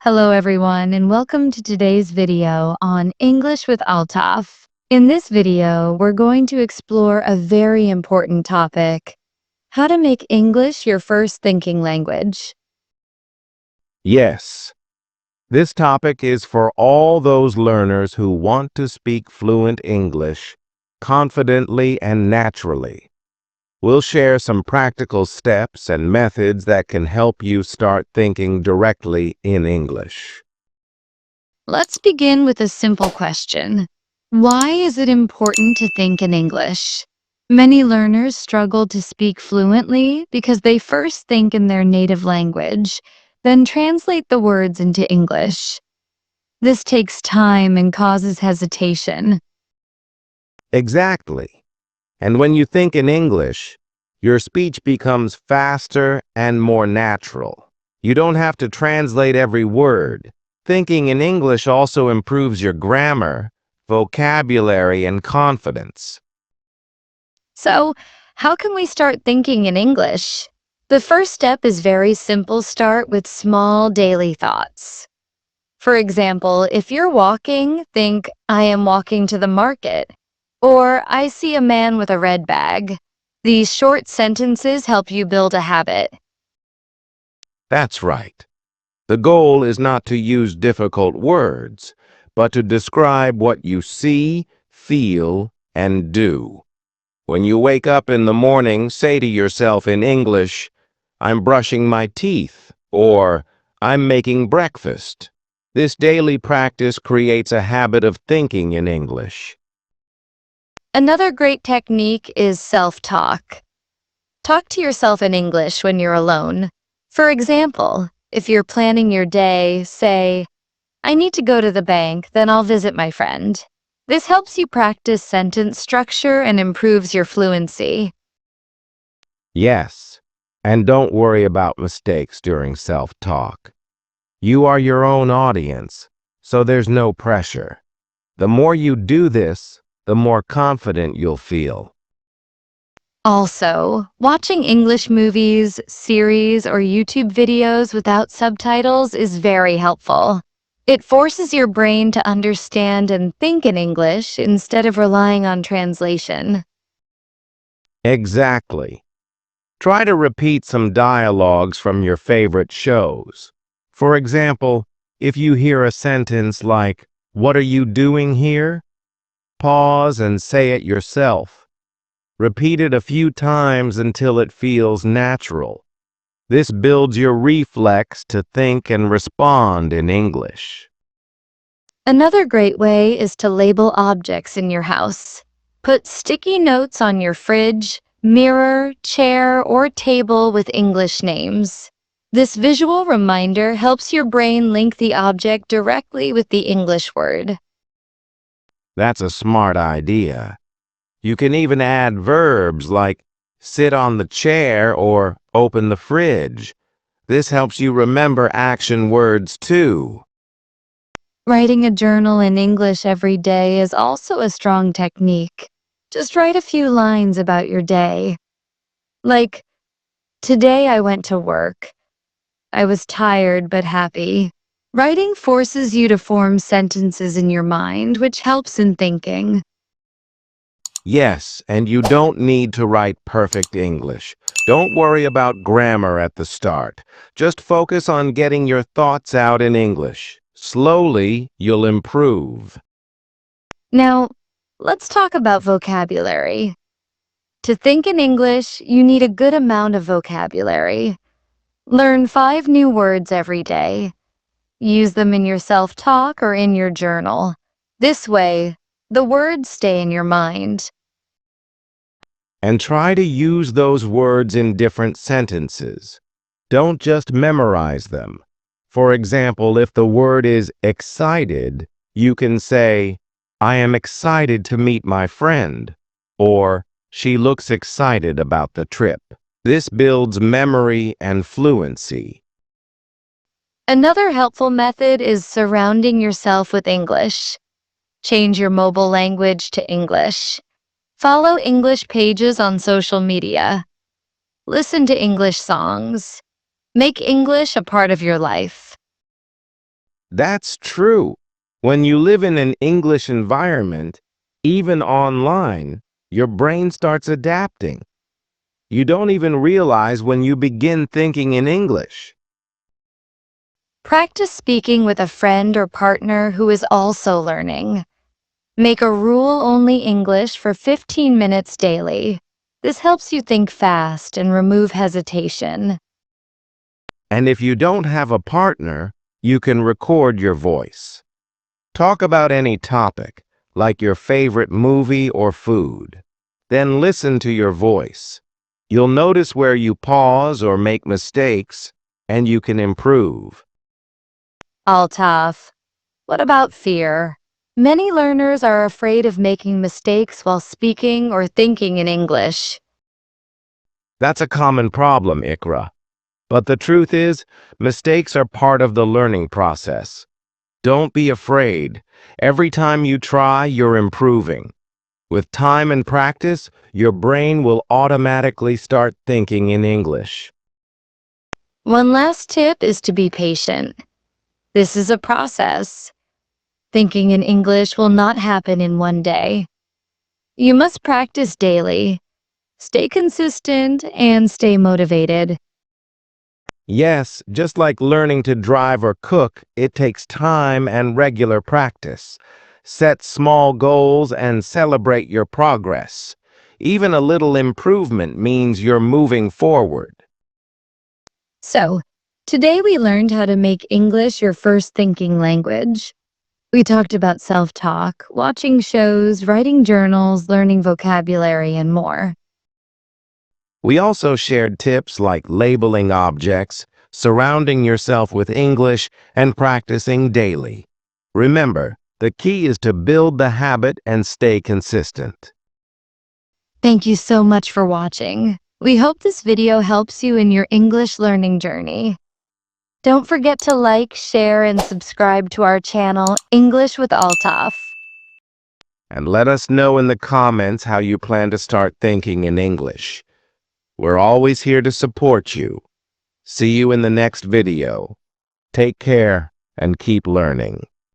Hello everyone and welcome to today's video on English with Altaf. In this video, we're going to explore a very important topic: how to make English your first thinking language. Yes, this topic is for all those learners who want to speak fluent English confidently and naturally. We'll share some practical steps and methods that can help you start thinking directly in English. Let's begin with a simple question. Why is it important to think in English? Many learners struggle to speak fluently because they first think in their native language, then translate the words into English. This takes time and causes hesitation. Exactly. And when you think in English, your speech becomes faster and more natural. You don't have to translate every word. Thinking in English also improves your grammar, vocabulary, and confidence. So, how can we start thinking in English? The first step is very simple. Start with small daily thoughts. For example, if you're walking, think, I am walking to the market, or I see a man with a red bag. These short sentences help you build a habit. That's right. The goal is not to use difficult words, but to describe what you see, feel, and do. When you wake up in the morning, say to yourself in English, I'm brushing my teeth, or I'm making breakfast. This daily practice creates a habit of thinking in English. Another great technique is self-talk. Talk to yourself in English when you're alone. For example, if you're planning your day, say, I need to go to the bank, then I'll visit my friend. This helps you practice sentence structure and improves your fluency. Yes, and don't worry about mistakes during self-talk. You are your own audience, so there's no pressure. The more you do this, the more confident you'll feel. Also, watching English movies, series, or YouTube videos without subtitles is very helpful. It forces your brain to understand and think in English instead of relying on translation. Exactly. Try to repeat some dialogues from your favorite shows. For example, if you hear a sentence like, "What are you doing here?" Pause and say it yourself. Repeat it a few times until it feels natural. This builds your reflex to think and respond in English. Another great way is to label objects in your house. Put sticky notes on your fridge, mirror, chair, or table with English names. This visual reminder helps your brain link the object directly with the English word. That's a smart idea. You can even add verbs like sit on the chair or open the fridge. This helps you remember action words too. Writing a journal in English every day is also a strong technique. Just write a few lines about your day. Like, today I went to work. I was tired but happy. Writing forces you to form sentences in your mind, which helps in thinking. Yes, and you don't need to write perfect English. Don't worry about grammar at the start. Just focus on getting your thoughts out in English. Slowly, you'll improve. Now, let's talk about vocabulary. To think in English, you need a good amount of vocabulary. Learn 5 new words every day. Use them in your self-talk or in your journal. This way, the words stay in your mind. And try to use those words in different sentences. Don't just memorize them. For example, if the word is excited, you can say, I am excited to meet my friend, or she looks excited about the trip. This builds memory and fluency. Another helpful method is surrounding yourself with English. Change your mobile language to English. Follow English pages on social media. Listen to English songs. Make English a part of your life. That's true. When you live in an English environment, even online, your brain starts adapting. You don't even realize when you begin thinking in English. Practice speaking with a friend or partner who is also learning. Make a rule-only English for 15 minutes daily. This helps you think fast and remove hesitation. And if you don't have a partner, you can record your voice. Talk about any topic, like your favorite movie or food. Then listen to your voice. You'll notice where you pause or make mistakes, and you can improve. All tough. What about fear? Many learners are afraid of making mistakes while speaking or thinking in English. That's a common problem, Ikra. But the truth is, mistakes are part of the learning process. Don't be afraid. Every time you try, you're improving. With time and practice, your brain will automatically start thinking in English. One last tip is to be patient. This is a process. Thinking in English will not happen in one day. You must practice daily, stay consistent, and stay motivated. Yes, just like learning to drive or cook, it takes time and regular practice. Set small goals and celebrate your progress. Even a little improvement means you're moving forward. So, today we learned how to make English your first thinking language. We talked about self-talk, watching shows, writing journals, learning vocabulary, and more. We also shared tips like labeling objects, surrounding yourself with English, and practicing daily. Remember, the key is to build the habit and stay consistent. Thank you so much for watching. We hope this video helps you in your English learning journey. Don't forget to like, share, and subscribe to our channel, English with Altaf. And let us know in the comments how you plan to start thinking in English. We're always here to support you. See you in the next video. Take care and keep learning.